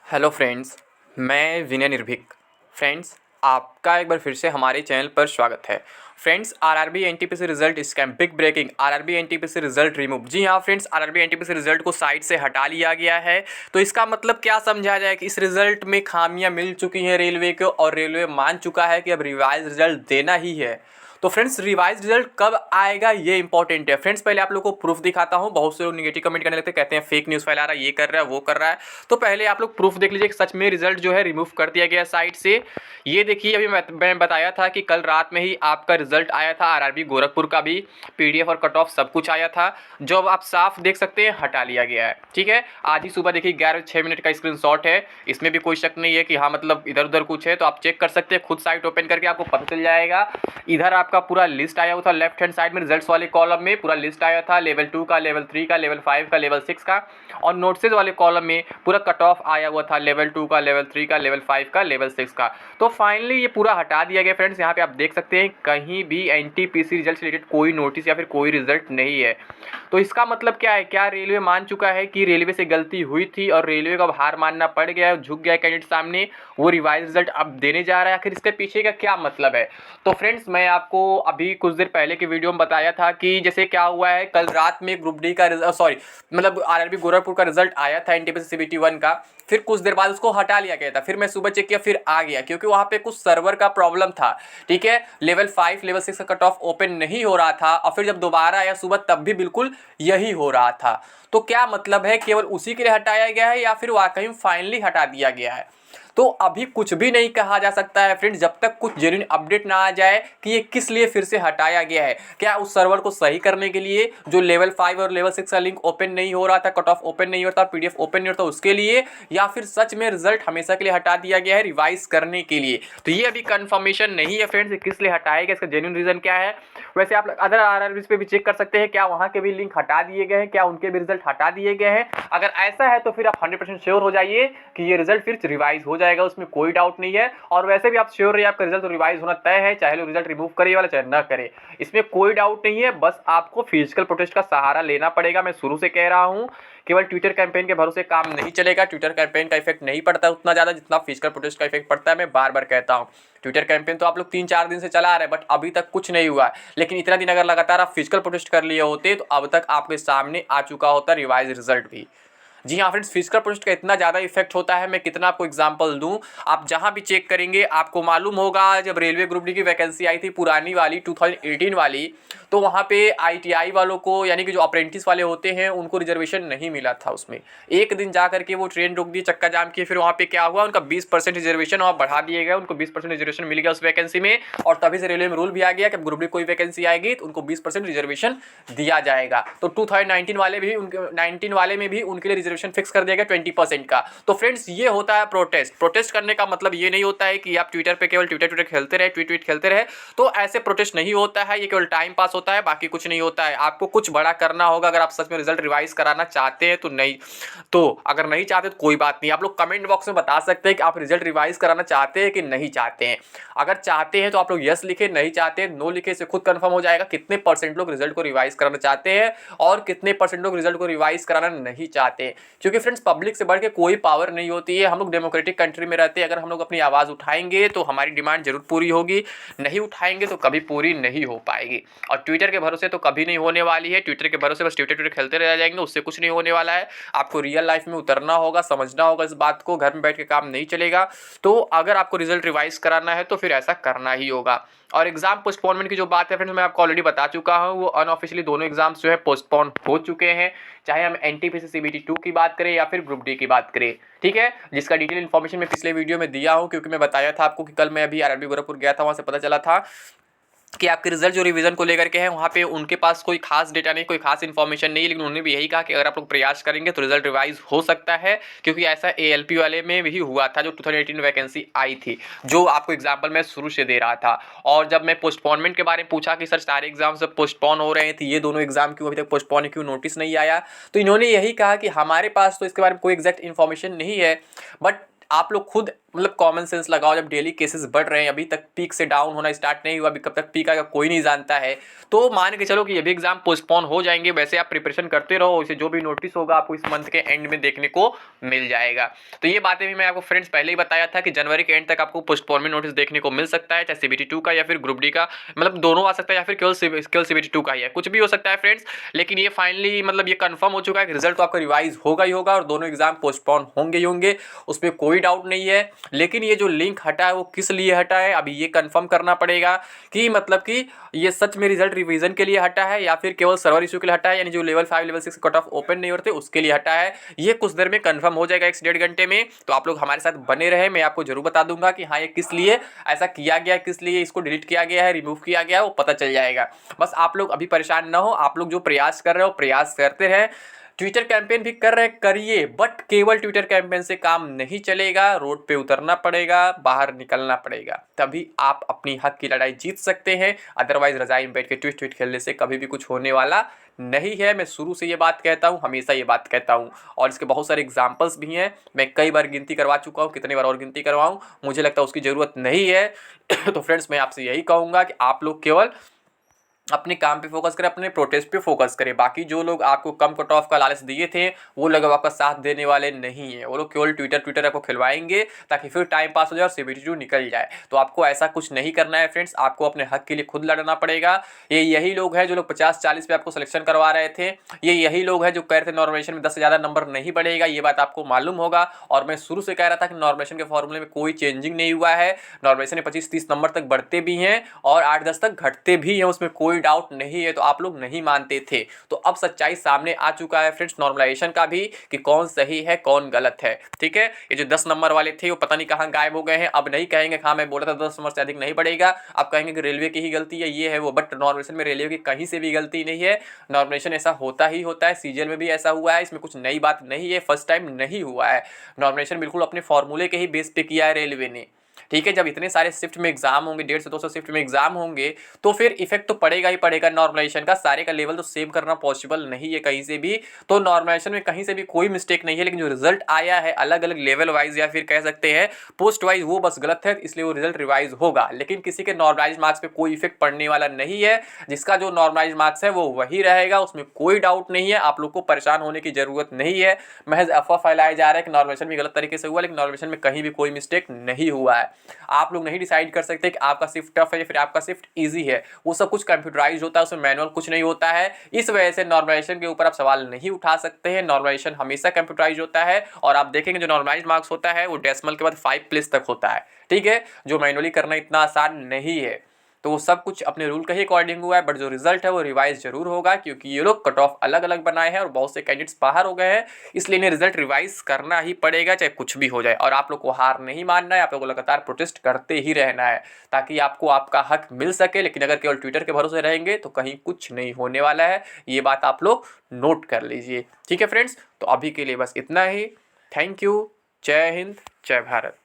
Hello friends, मैं विनय निर्भीक। Friends, आपका एक बार फिर से हमारे चैनल पर स्वागत है। Friends, RRB NTPC result scam big breaking, RRB NTPC result remove. जी हाँ फ्रेंड्स, आरआरबी एनटीपीसी रिजल्ट को साइट से हटा लिया गया है। तो इसका मतलब क्या समझा जाए कि इस रिजल्ट में खामियां मिल चुकी हैं रेलवे को, और रेलवे मान चुका है कि अब रिवाइज रिजल्ट देना ही है। तो फ्रेंड्स, रिवाइज रिजल्ट कब आएगा ये इंपॉर्टेंट है। फ्रेंड्स, पहले आप लोग को प्रूफ दिखाता हूँ। बहुत से लोग निगेटिव कमेंट करने लगते हैं, कहते हैं फेक न्यूज़ फैला रहा है, ये कर रहा है, वो कर रहा है। तो पहले आप लोग प्रूफ देख लीजिए कि सच में रिजल्ट जो है रिमूव कर दिया गया साइट से। ये देखिए, अभी मैं बताया था कि कल रात में ही आपका रिजल्ट आया था आरआरबी गोरखपुर का भी, पीडीएफ और कट ऑफ सब कुछ आया था, जो अब आप साफ देख सकते हैं हटा लिया गया है। ठीक है, आज ही सुबह देखिए 11:06 का स्क्रीनशॉट है। इसमें भी कोई शक नहीं है कि हाँ मतलब इधर उधर कुछ है, तो आप चेक कर सकते हैं खुद साइट ओपन करके, आपको पता चल जाएगा। इधर आपका पूरा लिस्ट आया हुआ था, लेफ्ट हैंड साइड में रिजल्ट्स वाले कॉलम में पूरा लिस्ट आया था, लेवल 2 का, लेवल 3 का, लेवल 5 का, लेवल 6 का, और नोट्सेज वाले कॉलम में पूरा कट ऑफ आया हुआ था, लेवल 2 का, लेवल 3 का, लेवल 5 का, लेवल 6 का। तो फाइनली ये पूरा हटा दिया गया फ्रेंड्स। यहाँ पे आप देख सकते हैं कहीं भी एनटीपीसी रिजल्ट से रिलेटेड कोई नोटिस या फिर कोई रिजल्ट नहीं है। तो इसका मतलब क्या है, क्या रेलवे मान चुका है कि रेलवे से गलती हुई थी और रेलवे को अब हार मानना पड़ गया है, झुक गया है कैंडिडेट सामने, वो रिवाइज रिजल्ट अब देने जा रहा है। आखिर इसके पीछे का क्या मतलब है? तो फ्रेंड्स, मैं आपको अभी कुछ देर पहले की वीडियो में बताया था कि जैसे क्या हुआ है, कल रात में ग्रुप डी का सॉरी मतलब आरआरबी गोरखपुर का रिजल्ट आया था एनटीपीसी सीबीटी 1 का। फिर कुछ देर बाद उसको हटा लिया गया था। फिर मैं सुबह चेक किया, फिर आ गया, क्योंकि वहां पे कुछ सर्वर का प्रॉब्लम था। ठीक है, लेवल 5 लेवल 6 का कट ऑफ ओपन नहीं हो रहा था, और फिर जब दोबारा आया सुबह तब भी बिल्कुल यही हो रहा था। तो क्या मतलब है, केवल उसी के लिए हटाया गया है या फिर वाकई में फाइनली हटा दिया गया है? तो अभी कुछ भी नहीं कहा जा सकता है फ्रेंड्स, जब तक कुछ जेन्युइन अपडेट ना आ जाए कि ये किस लिए फिर से हटाया गया है। क्या उस सर्वर को सही करने के लिए, जो लेवल 5 और लेवल 6 का लिंक ओपन नहीं हो रहा था, कट ऑफ ओपन नहीं होता, पीडीएफ ओपन नहीं होता, उसके लिए, या फिर सच में रिजल्ट हमेशा के लिए हटा दिया गया है रिवाइज करने के लिए? तो ये अभी कंफर्मेशन नहीं है फ्रेंड्स, किस लिए हटाया गया, इसका जेन्युइन रीजन क्या है। वैसे आप अदर आरआरबी पे भी चेक कर सकते हैं, क्या वहां के भी लिंक हटा दिए गए हैं, क्या उनके भी रिजल्ट हटा दिए गए हैं। अगर ऐसा है तो फिर आप 100% श्योर हो जाइए कि ये रिजल्ट फिर रिवाइज हो जाएगा, उसमें कोई डाउट नहीं है। और वैसे भी आप श्योर रहिए, आपका रिजल्ट तो रिवाइज होना तय है, चाहे लोग रिजल्ट रिमूव करे वाला चाहे ना करे, इसमें कोई डाउट नहीं है। बस आपको फिजिकल प्रोटेस्ट का सहारा लेना पड़ेगा। मैं शुरू से कह रहा हूं, केवल ट्विटर कैंपेन के भरोसे काम नहीं चलेगा। ट्विटर कैंपेन का इफेक्ट नहीं पड़ता उतना ज्यादा जितना फिजिकल प्रोटेस्ट का इफेक्ट पड़ता है। मैं बार बार कहता हूं, ट्विटर कैंपेन तो आप लोग 3-4 दिन से चला रहे हैं, बट अभी तक कुछ नहीं हुआ। लेकिन इतना दिन अगर लगातार आप फिजिकल प्रोटेस्ट कर लिए होते तो अब तक आपके सामने आ चुका होता रिवाइज रिजल्ट भी। जी हाँ फ्रेंड्स, फिजिकल प्रोटेस्ट का इतना ज़्यादा इफेक्ट होता है, मैं कितना आपको एग्जांपल दूं। आप जहां भी चेक करेंगे आपको मालूम होगा, जब रेलवे ग्रुप डी की वैकेंसी आई थी पुरानी वाली 2018 वाली, तो वहां पे आईटीआई वालों को, यानी कि जो अप्रेंटिस वाले होते हैं, उनको रिजर्वेशन नहीं मिला था उसमें। एक दिन जा करके वो ट्रेन रोक दी, चक्का जाम किए, फिर वहाँ पे क्या हुआ, उनका 20% रिजर्वेशन वहाँ बढ़ा दिए गए, उनको 20% रिजर्वेशन मिल गया उस वैकेंसी में। और तभी से रेलवे में रूल भी आ गया कि ग्रुप डी कोई वैकेंसी आएगी तो उनको 20% रिजर्वेशन दिया जाएगा। तो 2019 वाले भी उनके 19 वाले में भी उनके लिए रिजर्वेशन फिक्स कर दिया गया 20% का। तो फ्रेंड्स, ये होता है प्रोटेस्ट। प्रोटेस्ट करने का मतलब ये नहीं होता है कि आप ट्विटर पे केवल ट्विटर खेलते रहे, ट्वीट खेलते रहे। तो ऐसे प्रोटेस्ट नहीं होता है, ये केवल टाइम पास होता है, बाकी कुछ नहीं होता है। आपको कुछ बड़ा करना होगा अगर आप सच में रिजल्ट रिवाइज कराना चाहते हैं तो। नहीं तो अगर नहीं चाहते तो कोई बात नहीं, आप लोग कमेंट बॉक्स में बता सकते हैं कि आप रिजल्ट रिवाइज कराना चाहते हैं कि नहीं चाहते हैं। अगर चाहते हैं तो आप लोग यस लिखे, नहीं चाहते नो लिखे, से खुद कंफर्म हो जाएगा कितने परसेंट लोग रिजल्ट को रिवाइज कराना चाहते हैं और कितने परसेंट लोग रिजल्ट को रिवाइज कराना नहीं चाहते हैं। क्योंकि फ्रेंड्स, पब्लिक से बढ़ के कोई पावर नहीं होती है। हम लोग डेमोक्रेटिक कंट्री में रहते हैं। अगर हम लोग अपनी आवाज़ उठाएंगे तो हमारी डिमांड जरूर पूरी होगी, नहीं उठाएंगे तो कभी पूरी नहीं हो पाएगी। और ट्विटर के भरोसे तो कभी नहीं होने वाली है। ट्विटर के भरोसे बस ट्विटर खेलते रह जाएंगे, उससे कुछ नहीं होने वाला है। आपको रियल लाइफ में उतरना होगा, समझना होगा इस बात को, घर में बैठ के काम नहीं चलेगा। तो अगर आपको रिजल्ट रिवाइज कराना है तो फिर ऐसा करना ही होगा। और एग्जाम पोस्टपोनमेंट की जो बात है फ्रेंड्स, मैं आपको ऑलरेडी बता चुका हूं, वो अनऑफिशियली दोनों एग्जाम्स जो है पोस्टपोन हो चुके हैं, चाहे हम एनटीपीसी सीबीटी 2 की बात करें या फिर ग्रुप डी की बात करें। ठीक है, जिसका डिटेल इन्फॉर्मेशन मैं पिछले वीडियो में दिया हूं, क्योंकि मैं बताया था आपको कि कल मैं अभी आरआरबी गोरखपुर गया था, वहां से पता चला था कि आपके रिजल्ट जो रिवीजन को लेकर के हैं, वहाँ पे उनके पास कोई खास डेटा नहीं, कोई खास इन्फॉर्मेशन नहीं, लेकिन उन्होंने भी यही कहा कि अगर आप लोग प्रयास करेंगे तो रिजल्ट रिवाइज हो सकता है। क्योंकि ऐसा एएलपी वाले में भी हुआ था, जो 2018 वैकेंसी आई थी, जो आपको एग्जाम्पल मैं शुरू से दे रहा था। और जब मैं पोस्टपोनमेंट के बारे में पूछा कि सर सारे एग्जाम सब पोस्टपोन हो रहे हैं, तो ये दोनों एग्जाम क्यों अभी तक पोस्टपोन, क्यों नोटिस नहीं आया, तो इन्होंने यही कहा कि हमारे पास तो इसके बारे में कोई एग्जैक्ट इन्फॉर्मेशन नहीं है, बट आप लोग खुद मतलब कॉमन सेंस लगाओ, जब डेली केसेस बढ़ रहे हैं, अभी तक पीक से डाउन होना स्टार्ट नहीं हुआ, अभी कब तक पीक आएगा कोई नहीं जानता है, तो मान के चलो कि ये भी एग्जाम पोस्टपोन हो जाएंगे। वैसे आप प्रिपरेशन करते रहो, इसे जो भी नोटिस होगा आपको इस मंथ के एंड में देखने को मिल जाएगा। तो ये बातें भी मैं आपको फ्रेंड्स पहले ही बताया था कि जनवरी के एंड तक आपको पोस्टपोनमेंट नोटिस देखने को मिल सकता है, चाहे CBT 2 का या फिर ग्रुप डी का, मतलब दोनों आ सकता है, या फिर केवल CBT 2 का ही है, कुछ भी हो सकता है फ्रेंड्स। लेकिन ये फाइनली मतलब ये कंफर्म हो चुका है कि रिजल्ट तो आपका रिवाइज होगा ही होगा और दोनों एग्जाम पोस्टपोन होंगे ही होंगे, उसमें कोई डाउट नहीं है। लेकिन ये जो लिंक हटा है वो किस लिए हटा है, अभी ये कंफर्म करना पड़ेगा कि मतलब कि ये सच में रिजल्ट रिवीजन के लिए हटा है या फिर केवल सर्वर इशू के लिए हटा है, यानी जो level 5 level 6 cut off open नहीं होते उसके लिए हटा है। ये कुछ देर में कंफर्म हो जाएगा, 1 से 1.5 घंटे में। तो आप लोग हमारे साथ बने रहे, मैं आपको जरूर बता दूंगा कि हाँ ये किस लिए ऐसा किया गया, किस लिए इसको डिलीट किया गया है, रिमूव किया गया है, वो पता चल जाएगा। बस आप लोग अभी परेशान ना हो, आप लोग जो प्रयास कर रहे हो प्रयास करते रहे, ट्विटर कैंपेन भी कर रहे करिए, बट केवल ट्विटर कैंपेन से काम नहीं चलेगा, रोड पे उतरना पड़ेगा, बाहर निकलना पड़ेगा, तभी आप अपनी हक की लड़ाई जीत सकते हैं। अदरवाइज रजाई में बैठ के ट्वीट खेलने से कभी भी कुछ होने वाला नहीं है। मैं शुरू से ये बात कहता हूँ, हमेशा ये बात कहता हूँ, और इसके बहुत सारे एग्जाम्पल्स भी हैं। मैं कई बार गिनती करवा चुका हूँ, कितनी बार और गिनती करवाऊँ, मुझे लगता है उसकी ज़रूरत नहीं है। तो फ्रेंड्स मैं आपसे यही कहूँगा कि आप लोग केवल अपने काम पे फोकस करें, अपने प्रोटेस्ट पे फोकस करें। बाकी जो लोग आपको कम कट ऑफ का लालच दिए थे वो लोग अब आपका साथ देने वाले नहीं है, वो लोग केवल ट्विटर आपको खिलवाएंगे ताकि फिर टाइम पास हो जाए और CBT 2 निकल जाए। तो आपको ऐसा कुछ नहीं करना है फ्रेंड्स, आपको अपने हक के लिए खुद लड़ना पड़ेगा। ये यही लोग हैं जो लोग 50-40 पे आपको सिलेक्शन करवा रहे थे, ये यही लोग हैं जो कह रहे थे नॉर्मलाइजेशन में 10 से ज़्यादा नंबर नहीं बढ़ेगा, ये बात आपको मालूम होगा। और मैं शुरू से कह रहा था कि नॉर्मलाइजेशन के फॉर्मूले में कोई चेंजिंग नहीं हुआ है, नॉर्मलाइजेशन में 25-30 नंबर तक बढ़ते भी हैं और 8-10 तक घटते भी हैं, उसमें कोई डाउट नहीं है। तो आप लोग नहीं मानते थे, तो अब सच्चाई सामने आ चुका है फ्रेंड्स नॉर्मलाइजेशन का भी, कि कौन सही है कौन गलत है। ठीक है, ये जो 10 नंबर वाले थे वो पता नहीं कहाँ गायब हो गए हैं। अब नहीं कहेंगे हाँ मैं बोला था 10 नंबर से अधिक नहीं बढ़ेगा, अब कहेंगे कि रेलवे की ही गलती है, ये है वो। बट नॉर्मलाइजेशन में रेलवे की कहीं से भी गलती नहीं है, नॉर्मलाइजेशन ऐसा होता ही होता है, CGL में भी ऐसा हुआ है, इसमें कुछ नई बात नहीं है, फर्स्ट टाइम नहीं हुआ है। नॉर्मलाइजेशन बिल्कुल अपने फॉर्मूले के ही बेस पे किया है रेलवे ने। ठीक है, जब इतने सारे शिफ्ट में एग्जाम होंगे, 150 से 200 शिफ्ट में एग्जाम होंगे, तो फिर इफेक्ट तो पड़ेगा ही पड़ेगा नॉर्मलाइजेशन का। सारे का लेवल तो सेम करना पॉसिबल नहीं है कहीं से भी, तो नॉर्मलाइजेशन में कहीं से भी कोई मिस्टेक नहीं है। लेकिन जो रिजल्ट आया है अलग अलग लेवल वाइज या फिर कह सकते हैं पोस्ट वाइज, वो बस गलत है, इसलिए वो रिजल्ट रिवाइज होगा। लेकिन किसी के नॉर्मलाइज मार्क्स पे कोई इफेक्ट पड़ने वाला नहीं है, जिसका जो नॉर्मलाइज मार्क्स है वो वही रहेगा, उसमें कोई डाउट नहीं है। आप लोग को परेशान होने की जरूरत नहीं है। महज अफवाह फैलाया जा रहा है कि नॉर्मलाइजेशन भी गलत तरीके से हुआ, लेकिन नॉर्मलाइजेशन में कहीं भी कोई मिस्टेक नहीं हुआ है। आप लोग नहीं डिसाइड कर सकते कि आपका शिफ्ट टफ है या फिर आपका शिफ्ट इजी है, वो सब कुछ कंप्यूटराइज होता है, उसमें मैनुअल कुछ नहीं होता है। इस वजह से नॉर्मलाइजेशन के ऊपर आप सवाल नहीं उठा सकते हैं, नॉर्मलाइजेशन हमेशा कंप्यूटराइज होता है। और आप देखेंगे जो नॉर्मलाइज मार्क्स होता है वो डेसिमल के बाद 5+ तक होता है। ठीक है, जो मैनुअली करना इतना आसान नहीं है। तो वो सब कुछ अपने रूल के ही अकॉर्डिंग हुआ है, बट जो रिजल्ट है वो रिवाइज जरूर होगा, क्योंकि ये लोग कट ऑफ अलग अलग बनाए हैं और बहुत से कैंडिडेट्स बाहर हो गए हैं, इसलिए इन्हें रिजल्ट रिवाइज करना ही पड़ेगा, चाहे कुछ भी हो जाए। और आप लोग को हार नहीं मानना है, आप लोग को लगातार प्रोटेस्ट करते ही रहना है, ताकि आपको आपका हक मिल सके। लेकिन अगर केवल ट्विटर के भरोसे रहेंगे तो कहीं कुछ नहीं होने वाला है, ये बात आप लोग नोट कर लीजिए। ठीक है फ्रेंड्स, तो अभी के लिए बस इतना ही। थैंक यू, जय हिंद, जय भारत।